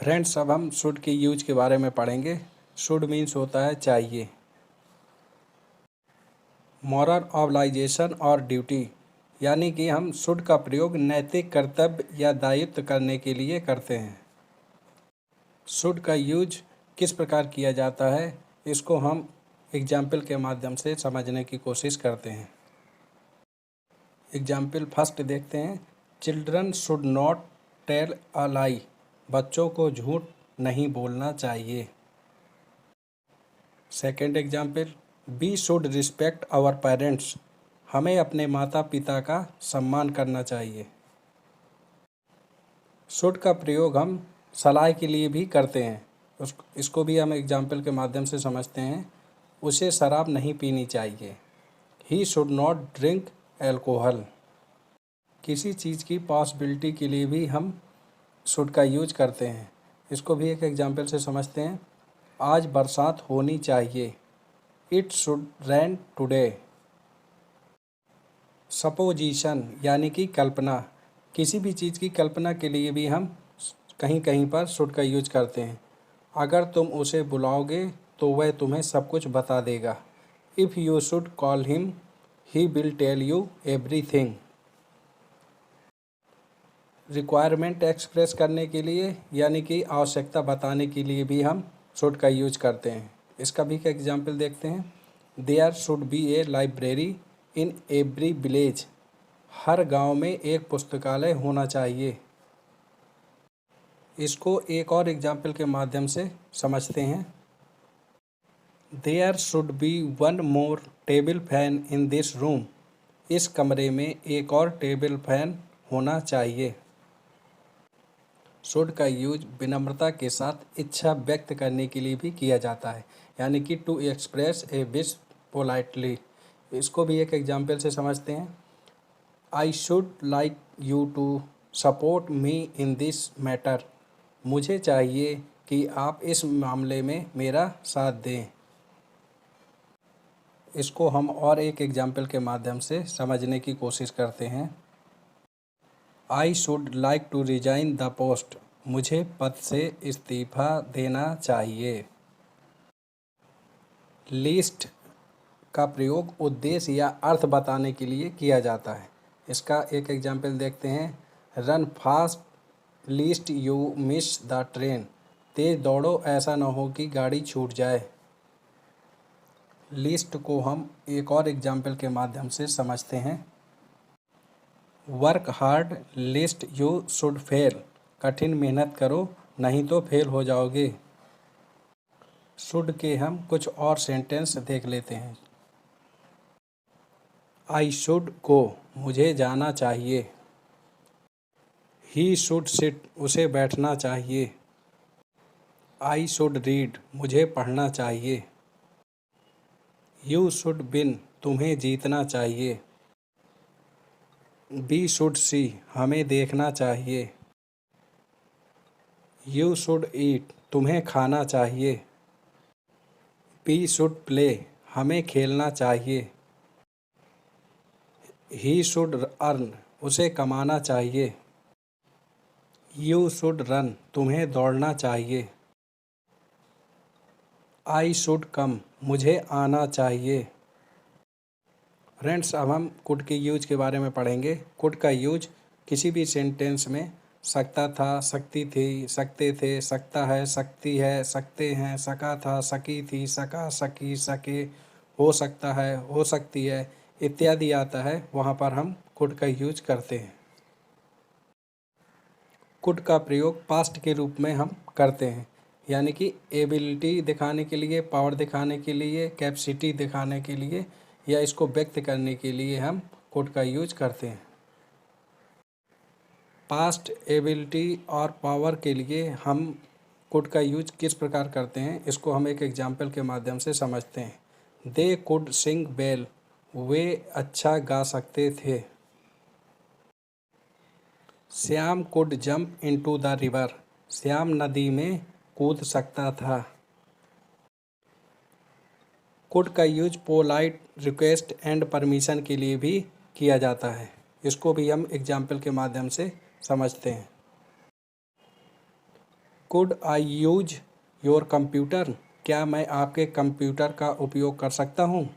Friends, अब हम should के यूज के बारे में पढ़ेंगे। शुड मीन्स होता है चाहिए। मॉरल ऑब्लाइजेशन और ड्यूटी, यानी कि हम शुड का प्रयोग नैतिक कर्तव्य या दायित्व करने के लिए करते हैं। शुड का यूज किस प्रकार किया जाता है, इसको हम एग्जाम्पल के माध्यम से समझने की कोशिश करते हैं। एग्जाम्पल फर्स्ट देखते हैं। Children should not tell a lie, बच्चों को झूठ नहीं बोलना चाहिए। Second example, we should respect our parents, हमें अपने माता पिता का सम्मान करना चाहिए। शुड का प्रयोग हम सलाह के लिए भी करते हैं। इसको भी हम एग्जाम्पल के माध्यम से समझते हैं। उसे शराब नहीं पीनी चाहिए। He should not drink alcohol. किसी चीज़ की पॉसिबिलिटी के लिए भी हम शुड का यूज करते हैं। इसको भी एक एग्जाम्पल से समझते हैं। आज बरसात होनी चाहिए। It should rain today. Supposition यानी कि कल्पना, किसी भी चीज़ की कल्पना के लिए भी हम कहीं कहीं पर शुड का यूज करते हैं। अगर तुम उसे बुलाओगे तो वह तुम्हें सब कुछ बता देगा। If you should call him he will tell you everything. Requirement express करने के लिए यानी कि आवश्यकता बताने के लिए भी हम शुड का यूज करते हैं। इसका भी एक एग्जाम्पल देखते हैं। There should be a library in every village, हर गांव में एक पुस्तकालय होना चाहिए। इसको एक और एग्जाम्पल के माध्यम से समझते हैं। There should be one more table fan in this room, इस कमरे में एक और टेबल फैन होना चाहिए। शुड का यूज विनम्रता के साथ इच्छा व्यक्त करने के लिए भी किया जाता है, यानी कि to express a wish politely. इसको भी एक एग्जाम्पल से समझते हैं। I should like you to support me in this matter, मुझे चाहिए कि आप इस मामले में मेरा साथ दें। इसको हम और एक एग्जाम्पल के माध्यम से समझने की कोशिश करते हैं। I should like to resign the post, मुझे पद से इस्तीफा देना चाहिए। लिस्ट का प्रयोग उद्देश्य या अर्थ बताने के लिए किया जाता है। इसका एक एग्जाम्पल देखते हैं। Run fast lest you miss the train, तेज दौड़ो ऐसा न हो कि गाड़ी छूट जाए। लिस्ट को हम एक और एग्जाम्पल के माध्यम से समझते हैं। Work hard list you should fail, कठिन मेहनत करो नहीं तो फेल हो जाओगे। शुड के हम कुछ और सेंटेंस देख लेते हैं। आई शुड गो, मुझे जाना चाहिए। ही शुड सिट, उसे बैठना चाहिए। आई शुड रीड, मुझे पढ़ना चाहिए। यू शुड विन, तुम्हें जीतना चाहिए। वी शुड सी, हमें देखना चाहिए। यू शुड ईट, तुम्हें खाना चाहिए। वी शुड प्ले, हमें खेलना चाहिए। ही शुड अर्न, उसे कमाना चाहिए। यू शुड रन, तुम्हें दौड़ना चाहिए। आई शुड कम, मुझे आना चाहिए। फ्रेंड्स, अब हम कुड के यूज के बारे में पढ़ेंगे। कुड का यूज किसी भी सेंटेंस में सकता था, सकती थी, सकते थे, सकता है, सकती है, सकते हैं, सका था, सकी थी, सका, सकी, सके, हो सकता है, हो सकती है इत्यादि आता है, वहाँ पर हम कुड का यूज करते हैं। कुड का प्रयोग पास्ट के रूप में हम करते हैं, यानी कि एबिलिटी दिखाने के लिए, पावर दिखाने के लिए, कैपेसिटी दिखाने के लिए या इसको व्यक्त करने के लिए हम कुड का यूज करते हैं। पास्ट एबिलिटी और पावर के लिए हम कुड का यूज किस प्रकार करते हैं, इसको हम एक एग्जाम्पल के माध्यम से समझते हैं। दे कुड सिंग वेल, वे अच्छा गा सकते थे। Shyam could jump into the river, Shyam नदी में कूद सकता था। कुड का use polite request and permission के लिए भी किया जाता है। इसको भी हम एग्जाम्पल के माध्यम से समझते हैं। Could I use your computer, क्या मैं आपके कंप्यूटर का उपयोग कर सकता हूँ।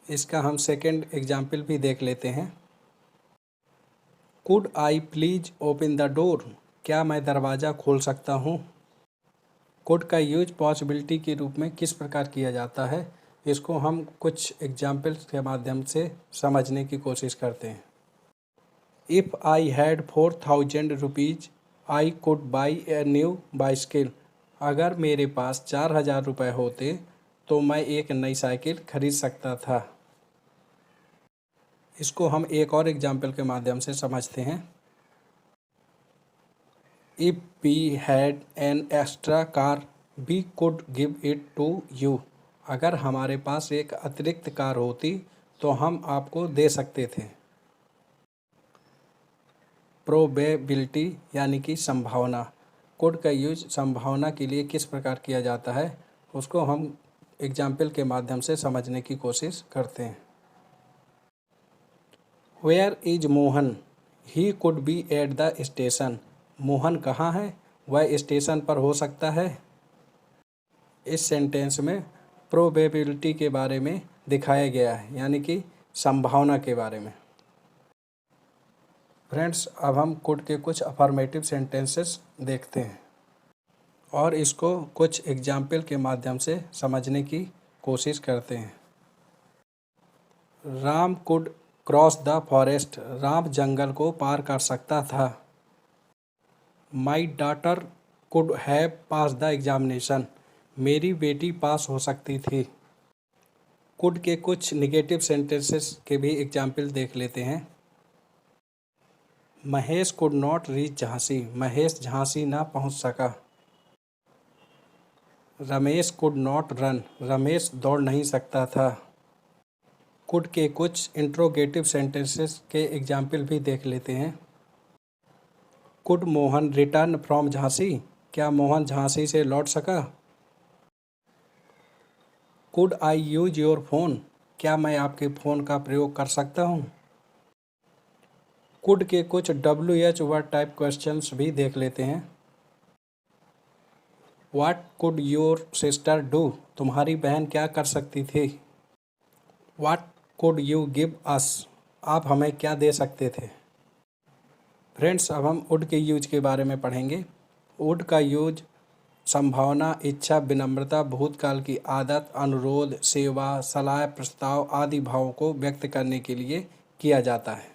इसका हम सेकंड एग्जाम्पल भी देख लेते हैं। Could I please open the door, क्या मैं दरवाज़ा खोल सकता हूँ। कुड का यूज पॉसिबिलिटी के रूप में किस प्रकार किया जाता है, इसको हम कुछ एग्जाम्पल्स के माध्यम से समझने की कोशिश करते हैं। If I had 4000 rupees I could by a new bicycle, अगर मेरे पास 4000 रुपये होते तो मैं एक नई साइकिल खरीद सकता था। इसको हम एक और एग्जाम्पल के माध्यम से समझते हैं। If we had an extra car we could give it to you, अगर हमारे पास एक अतिरिक्त कार होती तो हम आपको दे सकते थे। प्रोबेबिलिटी यानी कि संभावना, कुड का यूज संभावना के लिए किस प्रकार किया जाता है, उसको हम एग्जाम्पल के माध्यम से समझने की कोशिश करते हैं। Where is Mohan, he could be at the station, Mohan कहाँ है, वह स्टेशन पर हो सकता है। इस सेंटेंस में प्रोबेबिलिटी के बारे में दिखाया गया है, यानी कि संभावना के बारे में। फ्रेंड्स, अब हम कुड के कुछ अफर्मेटिव सेंटेंसेस देखते हैं और इसको कुछ एग्जाम्पल के माध्यम से समझने की कोशिश करते हैं। Ram could cross the forest, Ram जंगल को पार कर सकता था। My daughter could have pass the examination, मेरी बेटी पास हो सकती थी। कुड के कुछ निगेटिव सेंटेंसेस के भी एग्जाम्पल देख लेते हैं। Mahesh could not reach Jhansi, Mahesh Jhansi ना पहुंच सका। Ramesh could not run, Ramesh दौड़ नहीं सकता था। कुड के कुछ इंट्रोगेटिव सेंटेंसेस के एग्जाम्पल भी देख लेते हैं। Could Mohan return from Jhansi, क्या मोहन झांसी से लौट सका। Could I use your phone, क्या मैं आपके फ़ोन का प्रयोग कर सकता हूँ। कुड के कुछ WH वर्ड टाइप क्वेश्चंस भी देख लेते हैं। What could your sister do, तुम्हारी बहन क्या कर सकती थी। What could you give us, आप हमें क्या दे सकते थे। फ्रेंड्स, अब हम वुड के यूज के बारे में पढ़ेंगे। वुड का यूज संभावना, इच्छा, विनम्रता, भूतकाल की आदत, अनुरोध, सेवा, सलाह, प्रस्ताव आदि भावों को व्यक्त करने के लिए किया जाता है।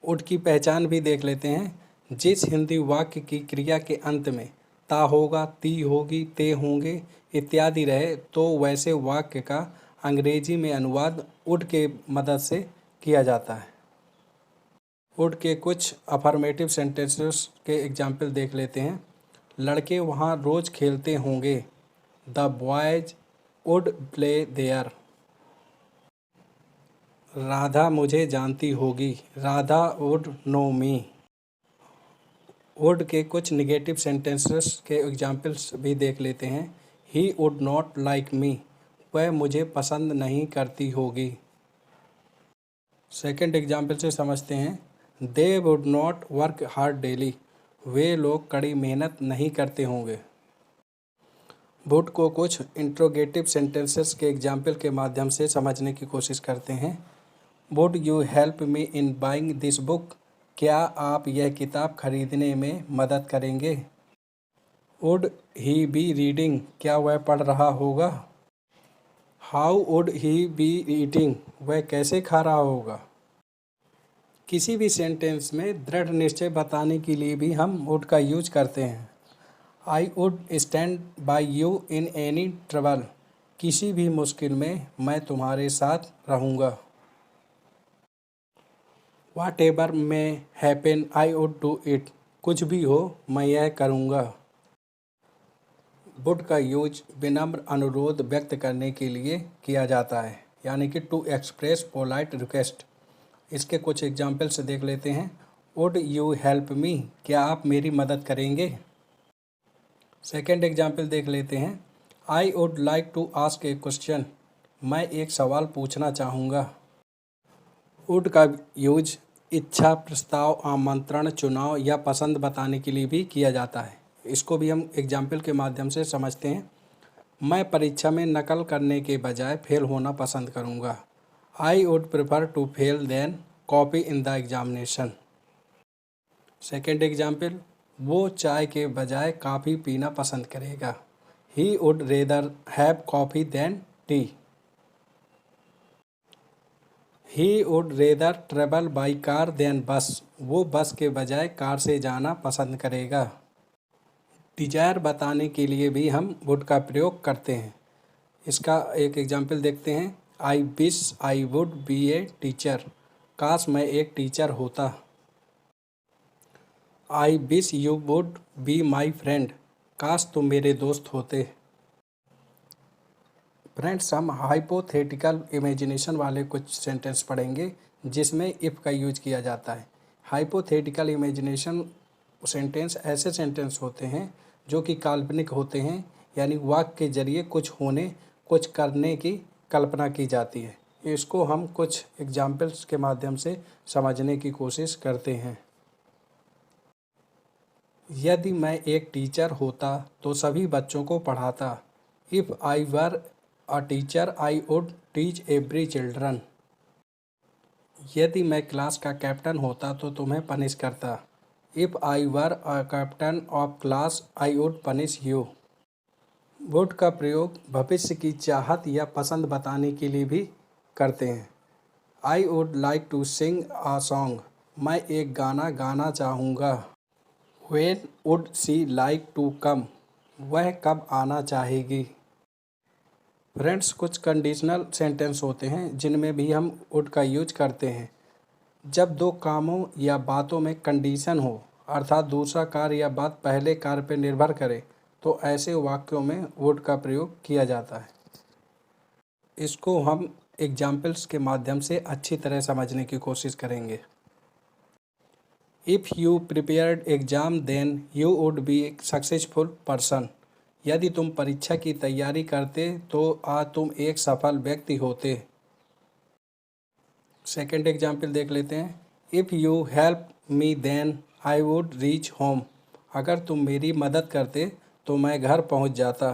वुड की पहचान भी देख लेते हैं। जिस हिंदी वाक्य की क्रिया के अंत में ता होगा, ती होगी, ते होंगे इत्यादि रहे तो वैसे वाक्य का अंग्रेजी में अनुवाद वुड के मदद से किया जाता है। वुड के कुछ अफर्मेटिव सेंटेंसेस के एग्जाम्पल देख लेते हैं। लड़के वहाँ रोज़ खेलते होंगे, the boys would play there. Radha मुझे जानती होगी, Radha would know me. Would के कुछ निगेटिव सेंटेंसेस के एग्जाम्पल्स भी देख लेते हैं। He would not like me, वह मुझे पसंद नहीं करती होगी। सेकंड एग्जाम्पल से समझते हैं। They would not work hard daily, वे लोग कड़ी मेहनत नहीं करते होंगे। वुड को कुछ इंट्रोगेटिव सेंटेंसेस के एग्जाम्पल के माध्यम से समझने की कोशिश करते हैं। Would you help me in buying this book, क्या आप यह किताब खरीदने में मदद करेंगे। वुड ही बी रीडिंग, क्या वह पढ़ रहा होगा। How would he be eating, वह कैसे खा रहा होगा। किसी भी सेंटेंस में दृढ़ निश्चय बताने के लिए भी हम वुड का यूज करते हैं। I would stand by you in any trouble, किसी भी मुश्किल में मैं तुम्हारे साथ रहूँगा। Whatever may happen I would do it, कुछ भी हो मैं यह करूँगा। वुड का यूज विनम्र अनुरोध व्यक्त करने के लिए किया जाता है, यानी कि टू एक्सप्रेस पोलाइट रिक्वेस्ट। इसके कुछ एग्जाम्पल्स देख लेते हैं। वुड यू हेल्प मी, क्या आप मेरी मदद करेंगे। सेकेंड एग्जाम्पल देख लेते हैं। I would like to ask a question, मैं एक सवाल पूछना चाहूँगा। वुड का यूज इच्छा प्रस्ताव, आमंत्रण, चुनाव या पसंद बताने के लिए भी किया जाता है। इसको भी हम एग्जाम्पल के माध्यम से समझते हैं। मैं परीक्षा में नकल करने के बजाय फेल होना पसंद करूँगा। I would prefer to fail than copy in the examination. Second example, वो चाय के बजाय कॉफ़ी पीना पसंद करेगा। He would rather have coffee than tea. He would rather travel by car than bus. वो बस के बजाय कार से जाना पसंद करेगा। डिजायर बताने के लिए भी हम वुड का प्रयोग करते हैं। इसका एक एग्जाम्पल देखते हैं। I wish I would be a teacher. काश मैं एक टीचर होता। I wish you would be my friend. काश तुम मेरे दोस्त होते। फ्रेंड्स, हम हाइपोथेटिकल इमेजिनेशन वाले कुछ सेंटेंस पढ़ेंगे जिसमें इफ़ का यूज किया जाता है। हाइपोथेटिकल इमेजिनेशन सेंटेंस ऐसे सेंटेंस होते हैं जो कि काल्पनिक होते हैं, यानी वाक्य के जरिए कुछ होने, कुछ करने की कल्पना की जाती है। इसको हम कुछ एग्जाम्पल्स के माध्यम से समझने की कोशिश करते हैं। यदि मैं एक टीचर होता तो सभी बच्चों को पढ़ाता। If I were a teacher I would teach every children. यदि मैं क्लास का कैप्टन होता तो तुम्हें पनिश करता। If I were a captain of class I would punish you. Would का प्रयोग भविष्य की चाहत या पसंद बताने के लिए भी करते हैं। I would like to sing a song. मैं एक गाना गाना चाहूँगा। When would she like to come. वह कब आना चाहेगी। फ्रेंड्स, कुछ कंडीशनल सेंटेंस होते हैं जिनमें भी हम वुड का यूज करते हैं। जब दो कामों या बातों में कंडीशन हो, अर्थात दूसरा कार्य या बात पहले कार्य पर निर्भर करे, तो ऐसे वाक्यों में वुड का प्रयोग किया जाता है। इसको हम एग्जाम्पल्स के माध्यम से अच्छी तरह समझने की कोशिश करेंगे। If you prepared exam then you would be a successful person. यदि तुम परीक्षा की तैयारी करते तो आज तुम एक सफल व्यक्ति होते। सेकेंड एग्जाम्पल देख लेते हैं। If you help me then I would reach home. अगर तुम मेरी मदद करते तो मैं घर पहुंच जाता।